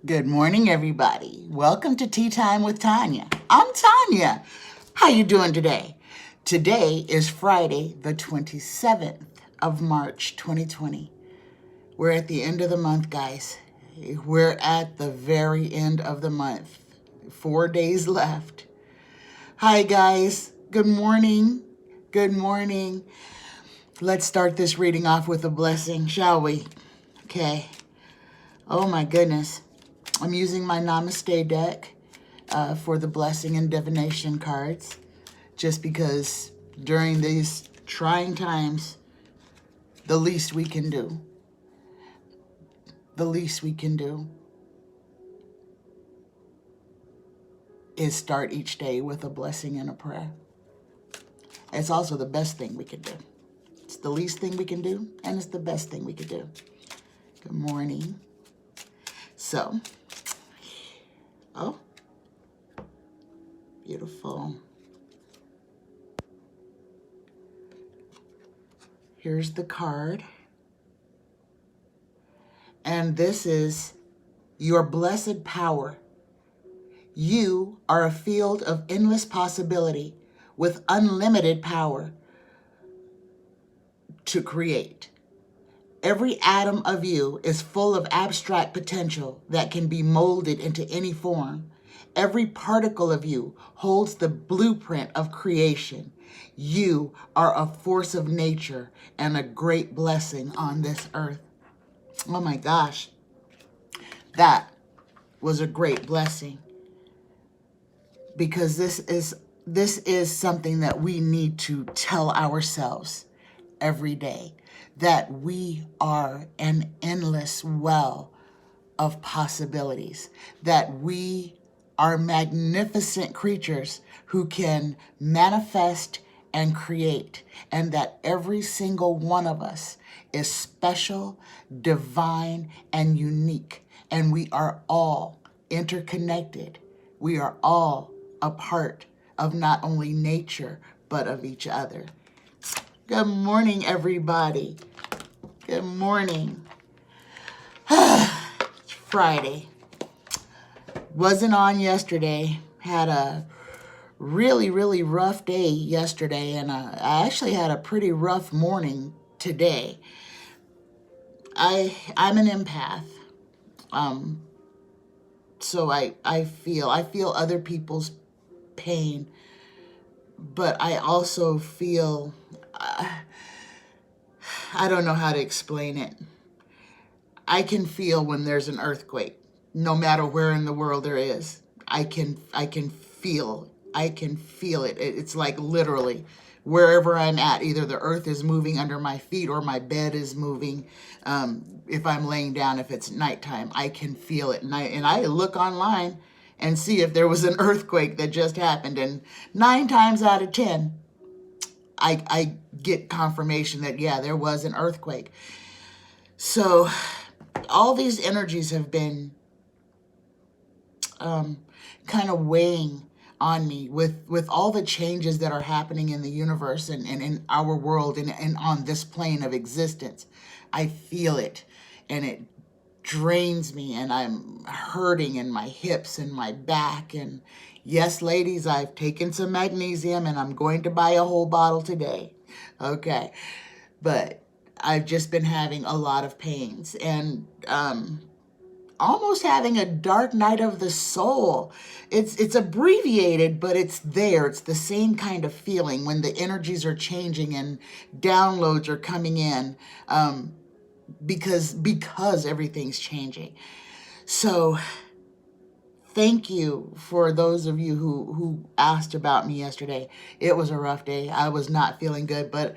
Good morning, everybody. Welcome to Tea Time with Tanya. I'm Tanya. How you doing today? Today is Friday, the 27th of March, 2020. We're at the end of the month, guys. We're at the very end of the month. 4 days left. Hi, guys. Good morning. Good morning. Let's start this reading off with a blessing, shall we? Okay. Oh, my goodness. I'm using my Namaste deck for the blessing and divination cards, just because during these trying times, the least we can do is start each day with a blessing and a prayer. It's also the best thing we could do. It's the least thing we can do, and it's the best thing we could do. Good morning. So, oh, beautiful. Here's the card. And this is your blessed power. You are a field of endless possibility with unlimited power to create. Every atom of you is full of abstract potential that can be molded into any form. Every particle of you holds the blueprint of creation. You are a force of nature and a great blessing on this earth. Oh my gosh, that was a great blessing, because this is something that we need to tell ourselves every day, that we are an endless well of possibilities, that we are magnificent creatures who can manifest and create, and that every single one of us is special, divine, and unique, and we are all interconnected. We are all a part of not only nature, but of each other. Good morning, everybody. Good morning. It's Friday. Wasn't on yesterday. Had a really, really rough day yesterday, and I actually had a pretty rough morning today. I'm an empath. So I feel other people's pain, but I also feel, I don't know how to explain it. I can feel when there's an earthquake, no matter where in the world there is. I can feel it. It's like literally wherever I'm at, either the earth is moving under my feet or my bed is moving. If I'm laying down, if it's nighttime, I can feel it. And I look online and see if there was an earthquake that just happened. And 9 times out of 10, I get confirmation that, yeah, there was an earthquake. So all these energies have been kind of weighing on me with all the changes that are happening in the universe and in our world and on this plane of existence. I feel it, and it drains me, and I'm hurting in my hips and my back. And yes, ladies, I've taken some magnesium, and I'm going to buy a whole bottle today. Okay. But I've just been having a lot of pains, and almost having a dark night of the soul. It's abbreviated, but it's there. It's the same kind of feeling when the energies are changing and downloads are coming in, because everything's changing. So thank you for those of you who asked about me yesterday. It was a rough day. I was not feeling good, but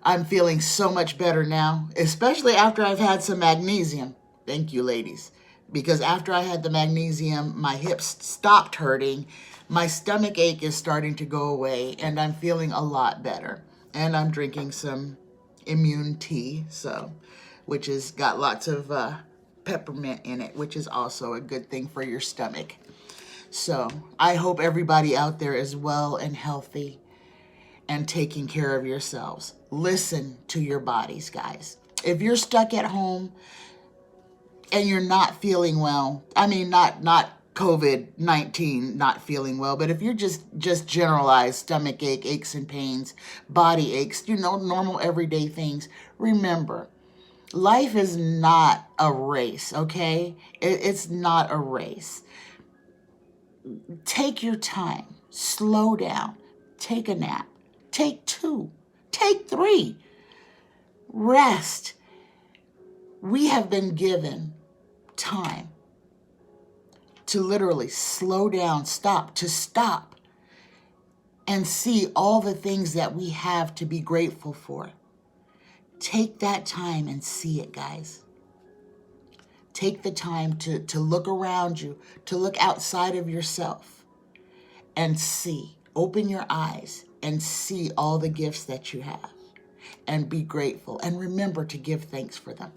I'm feeling so much better now, especially after I've had some magnesium. Thank you, ladies. Because after I had the magnesium, my hips stopped hurting. My stomach ache is starting to go away, and I'm feeling a lot better. And I'm drinking some immune tea, which has got lots of peppermint in it, which is also a good thing for your stomach. So I hope everybody out there is well and healthy and taking care of yourselves. Listen to your bodies, guys. If you're stuck at home, and you're not feeling well, I mean, not COVID-19 not feeling well, but if you're just generalized stomach ache, aches and pains, body aches, normal everyday things, remember, life is not a race, okay? It's not a race. Take your time, slow down, take a nap, take 2, take 3, rest. We have been given time to literally slow down, stop and see all the things that we have to be grateful for. Take that time and see it, guys. Take the time to look around you, to look outside of yourself and see. Open your eyes and see all the gifts that you have and be grateful. And remember to give thanks for them.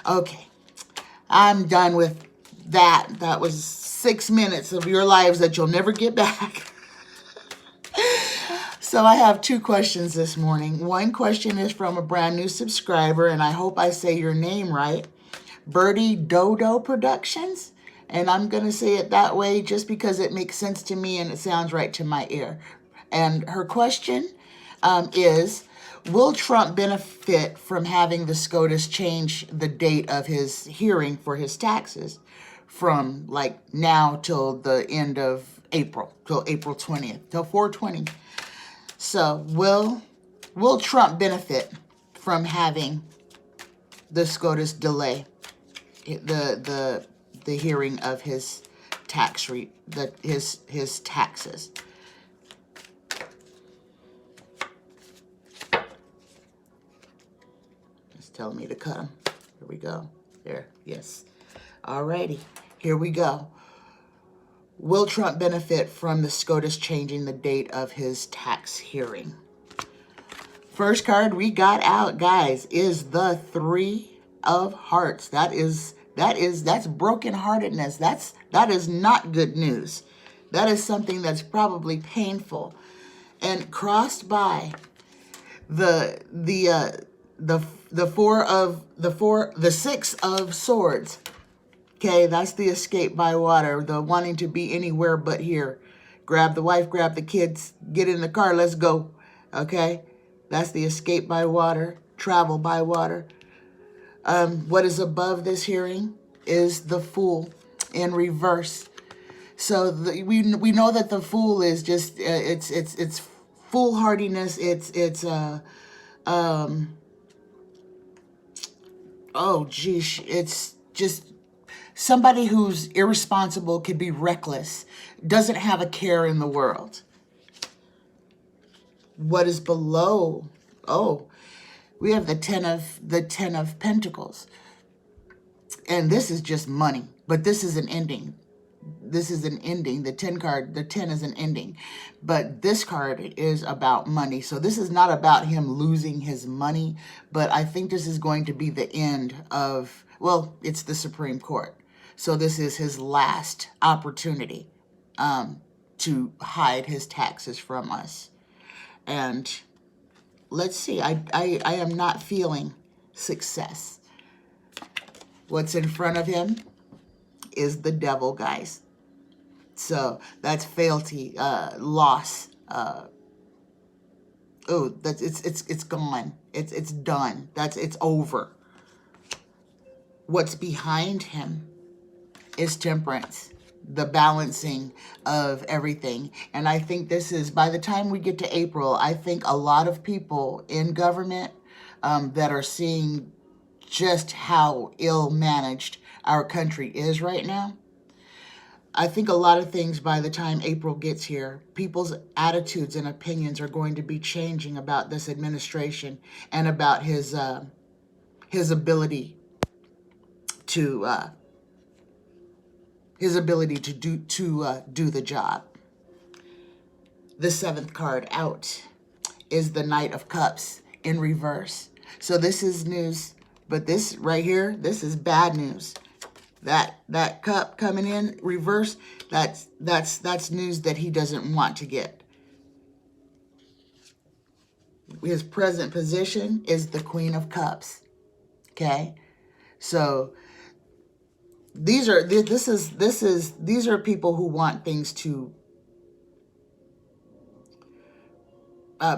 Okay, I'm done with that. That was 6 minutes of your lives that you'll never get back. So I have 2 questions this morning. One question is from a brand new subscriber, and I hope I say your name right. Birdie Dodo Productions. And I'm going to say it that way just because it makes sense to me and it sounds right to my ear. And her question is, will Trump benefit from having the SCOTUS change the date of his hearing for his taxes from like now till the end of April, till April 20th, till 4/20? So will Trump benefit from having the SCOTUS delay the hearing of his his taxes? It's telling me to cut them. Here we go. There. Yes. Alrighty. Here we go. Will Trump benefit from the SCOTUS changing the date of his tax hearing? First card we got out, guys, is the 3 of Hearts. That's brokenheartedness. That is not good news. That is something that's probably painful. And crossed by the 6 of Swords. Okay, that's the escape by water, the wanting to be anywhere but here. Grab the wife, grab the kids, get in the car, let's go. Okay, that's the escape by water, travel by water. What is above this hearing is the Fool in reverse. So we know that the Fool is just it's foolhardiness. It's just somebody who's irresponsible, could be reckless, doesn't have a care in the world. What is below? Oh, we have the 10 of Pentacles. And this is just money, but this is an ending. This is an ending. The 10 card, the 10 is an ending. But this card is about money. So this is not about him losing his money, but I think this is going to be the end of, well, it's the Supreme Court. So this is his last opportunity to hide his taxes from us. And let's see, I am not feeling success. What's in front of him is the Devil, guys. So that's fealty, loss. It's gone. It's done. It's over. What's behind him is Temperance, the balancing of everything. And I think this is, by the time we get to April, I think a lot of people in government that are seeing just how ill-managed our country is right now, I think a lot of things by the time April gets here, people's attitudes and opinions are going to be changing about this administration and about his ability to do the job. The 7th card out is the Knight of Cups in reverse. So this is news, but this right here, this is bad news. That cup coming in reverse, that's news that he doesn't want to get. His present position is the Queen of Cups. Okay? So these are people who want things to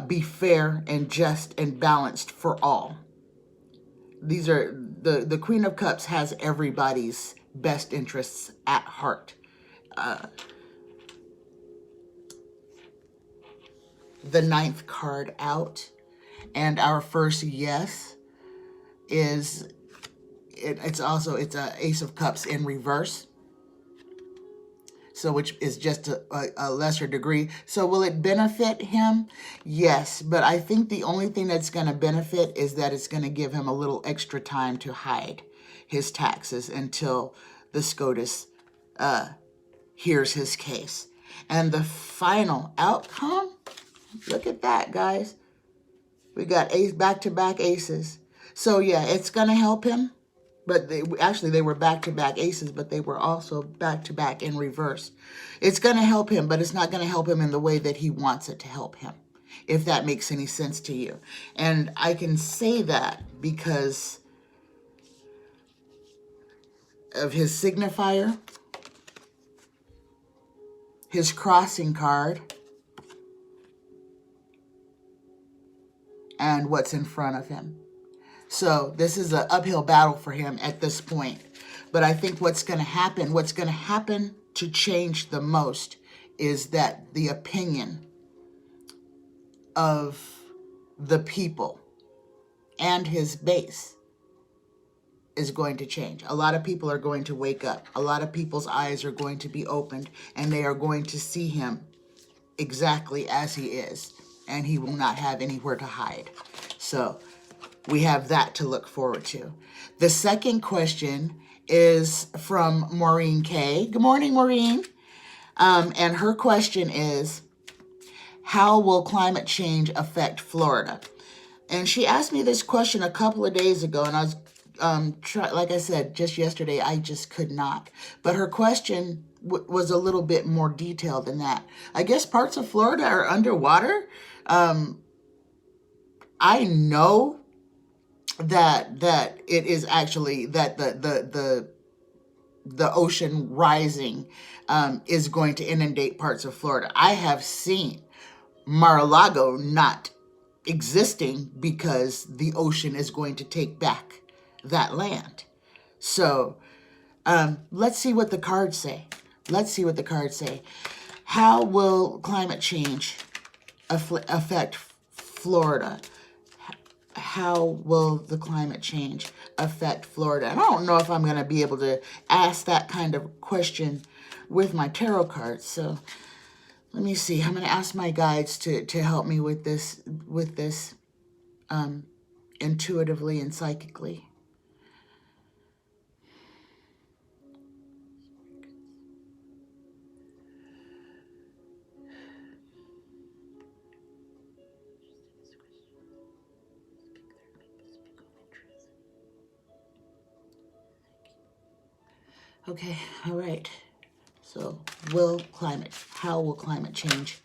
be fair and just and balanced for all. These are the Queen of Cups has everybody's best interests at heart. The ninth card out, and our first yes is it's a Ace of Cups in reverse. So which is just a lesser degree. So will it benefit him? Yes, but I think the only thing that's going to benefit is that it's going to give him a little extra time to hide his taxes until the SCOTUS hears his case. And the final outcome, look at that, guys. We got back-to-back aces. So yeah, it's going to help him. But they were back-to-back aces, but they were also back-to-back in reverse. It's going to help him, but it's not going to help him in the way that he wants it to help him, if that makes any sense to you. And I can say that because of his signifier, his crossing card, and what's in front of him. So this is an uphill battle for him at this point. But I think what's going to happen to change the most is that the opinion of the people and his base is going to change. A lot of people are going to wake up. A lot of people's eyes are going to be opened, and they are going to see him exactly as he is, and he will not have anywhere to hide. So we have that to look forward to. The second question is from Maureen K. Good morning, Maureen. And her question is, how will climate change affect Florida? And she asked me this question a couple of days ago, and I was, like I said, just yesterday, I just could not. But her question was a little bit more detailed than that. I guess parts of Florida are underwater. I know that it is actually that the ocean rising is going to inundate parts of Florida. I have seen Mar-a-Lago not existing because the ocean is going to take back that land. So let's see what the cards say. Let's see what the cards say. How will climate change affect Florida? How will the climate change affect Florida? And I don't know if I'm going to be able to ask that kind of question with my tarot cards. So let me see. I'm going to ask my guides to help me with this intuitively and psychically. Okay, all right. So how will climate change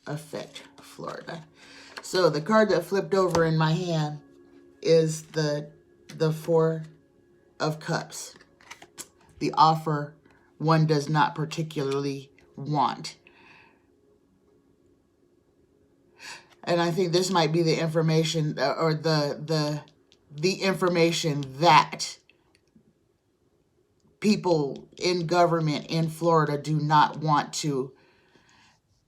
affect Florida? So the card that flipped over in my hand is the Four of Cups. The offer one does not particularly want. And I think this might be the information or the information that people in government in Florida do not want to,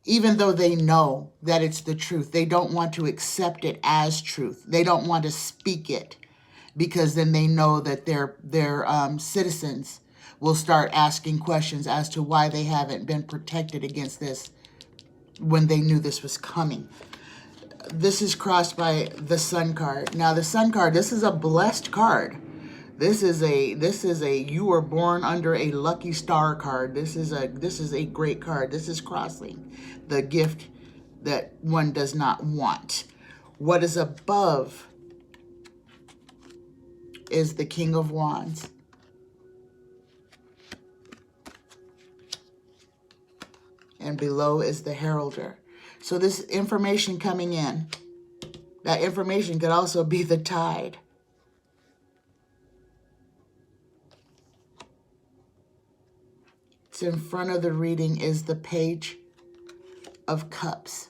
even though they know that it's the truth, they don't want to accept it as truth. They don't want to speak it because then they know that their citizens will start asking questions as to why they haven't been protected against this when they knew this was coming. This is crossed by the Sun card. Now the Sun card, this is a blessed card. This is a you were born under a lucky star card. This is a great card. This is crossing the gift that one does not want. What is above is the King of Wands. And below is the Heralder. So this information coming in, that information could also be the Tide. in front of the reading is the Page of Cups.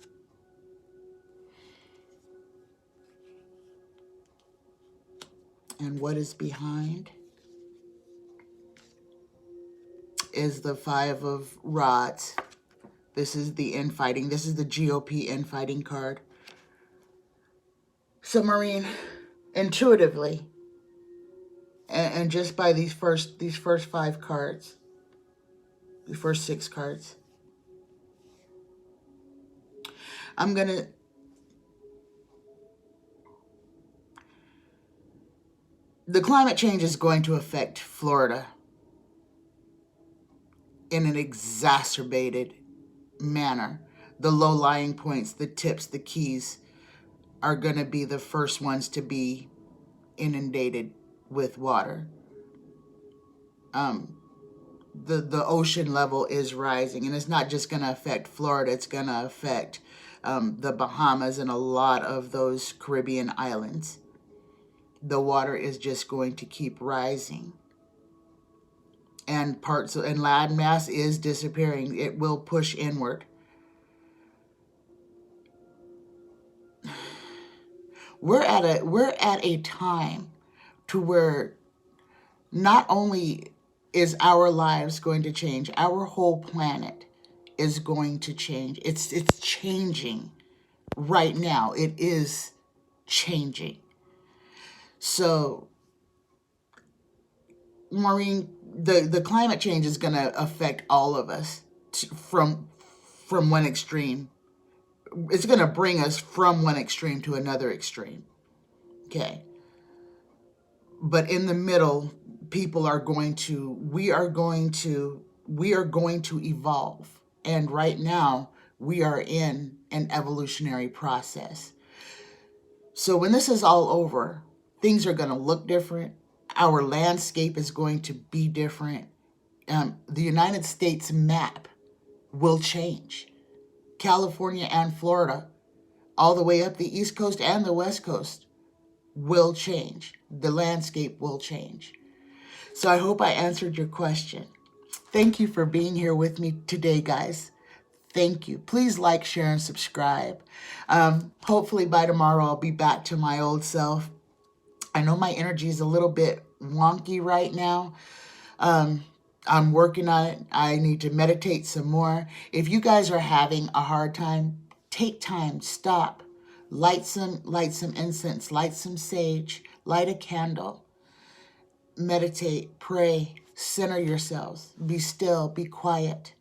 And what is behind is the Five of Rods. This is the infighting. This is the GOP infighting card. So, Maureen, intuitively, and just by these first 5 cards, the first 6 cards, the climate change is going to affect Florida in an exacerbated manner. The low-lying points, the tips, the keys are going to be the first ones to be inundated with water. The ocean level is rising, and it's not just going to affect Florida. It's going to affect the Bahamas and a lot of those Caribbean islands. The water is just going to keep rising, and land mass is disappearing. It will push inward. We're at a time to where not only is our lives going to change, our whole planet is going to change. It's changing right now. It is changing. So, Maureen, the climate change is going to affect all of us from one extreme. It's going to bring us from one extreme to another extreme. Okay. But in the middle, we are going to evolve. And right now, we are in an evolutionary process. So when this is all over, things are going to look different. Our landscape is going to be different. The United States map will change. California and Florida, all the way up the East Coast and the West Coast, will change. The landscape will change. So I hope I answered your question. Thank you for being here with me today, guys. Thank you. Please like, share, and subscribe. Hopefully by tomorrow I'll be back to my old self. I know my energy is a little bit wonky right now. I'm working on it. I need to meditate some more. If you guys are having a hard time, take time, stop, light some incense, light some sage, light a candle, meditate, pray, center yourselves, be still, be quiet,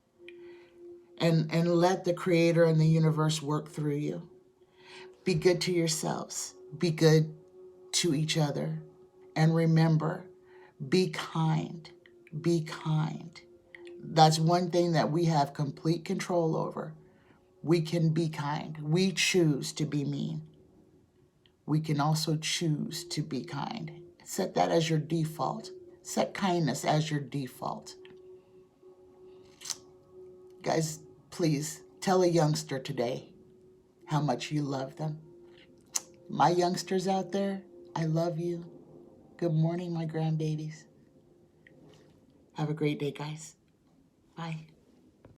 and let the Creator and the universe work through you. Be good to yourselves. Be good to each other. And remember, be kind. Be kind. That's one thing that we have complete control over. We can be kind. We choose to be mean. We can also choose to be kind. Set that as your default. Set kindness as your default. Guys, please tell a youngster today how much you love them. My youngsters out there, I love you. Good morning, my grandbabies. Have a great day, guys. Bye.